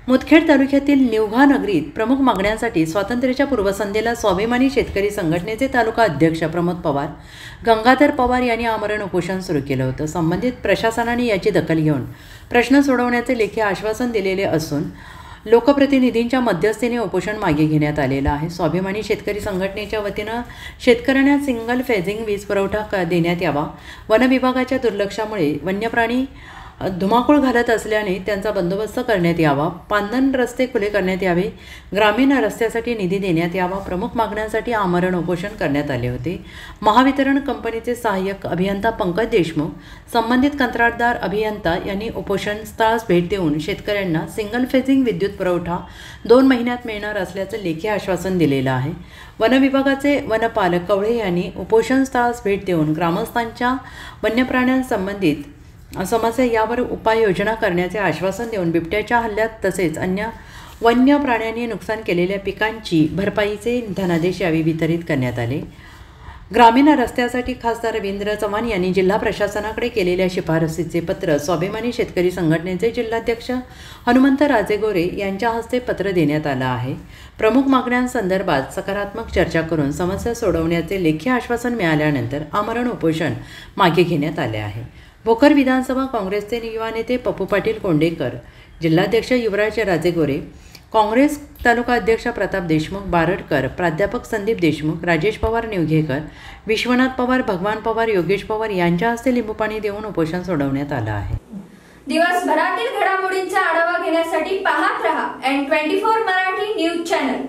मुदखेड तालुक्यातील निवघा नगरीत प्रमुख मागण्यांसाठी स्वातंत्र्याच्या पूर्वसंध्येला स्वाभिमानी शेतकरी संघटनेचे तालुका अध्यक्ष प्रमोद पवार, गंगाधर पवार यांनी आमरण उपोषण सुरू केलं होतं। संबंधित प्रशासनाने याची दखल घेऊन प्रश्न सोडवण्याचे लेखी आश्वासन दिलेले असून लोकप्रतिनिधींच्या मध्यस्थीने उपोषण मागे घेण्यात आलेलं आहे। स्वाभिमानी शेतकरी संघटनेच्या वतीनं शेतकऱ्यांना सिंगल फेजिंग वीज पुरवठा देण्यात यावा, वन विभागाच्या दुर्लक्षामुळे वन्यप्राणी धुमाकूळ घालत असल्याने त्यांचा बंदोबस्त करण्यात यावा, पांदन रस्ते खुले करण्यात यावे, ग्रामीण रस्त्यासाठी निधी देण्यात यावा, प्रमुख मागण्यांसाठी आमरण उपोषण करण्यात आले होते। महावितरण कंपनीचे सहाय्यक अभियंता पंकज देशमुख, संबंधित कंत्राटदार अभियंता यांनी उपोषण स्थळास भेट देऊन शेतकऱ्यांना सिंगल फेजिंग विद्युत पुरवठा 2 महिन्यात मिळणार असल्याचं लेखी आश्वासन दिलेलं आहे। वन विभागाचे वनपालक कवळे यांनी उपोषण स्थळास भेट देऊन ग्रामस्थांच्या वन्यप्राण्यांसंबंधित समस्या यावर उपाययोजना करण्याचे आश्वासन देऊन बिबट्याच्या हल्ल्यात तसेच अन्य वन्य प्राण्यांनी नुकसान केलेल्या पिकांची भरपाईचे धनादेश यावेळी वितरित करण्यात आले। ग्रामीण रस्त्यासाठी खासदार रवींद्र चव्हाण यांनी जिल्हा प्रशासनाकडे केलेल्या शिफारसीचे पत्र स्वाभिमानी शेतकरी संघटनेचे जिल्हाध्यक्ष हनुमंत राजेगोरे यांच्या हस्ते पत्र देण्यात आलं आहे। प्रमुख मागण्यांसंदर्भात सकारात्मक चर्चा करून समस्या सोडवण्याचे लेखी आश्वासन मिळाल्यानंतर आमरण उपोषण मागे घेण्यात आले आहे। भोकर विधानसभा काँग्रेसचे युवा नेते पप्पू पाटील कोंडेकर, जिल्हाध्यक्ष युवराज राजेगोरे, काँग्रेस तालुका अध्यक्ष प्रताप देशमुख बारडकर, प्राध्यापक संदीप देशमुख, राजेश पवार निवघेकर, विश्वनाथ पवार, भगवान पवार, योगेश पवार यांच्या हस्ते लिंबूपाणी देऊन उपोषण सोडवण्यात आलं आहे। दिवसभरातील घडामोडींचा आढावा घेण्यासाठी पाहत रहा N24 मराठी न्यूज चॅनल।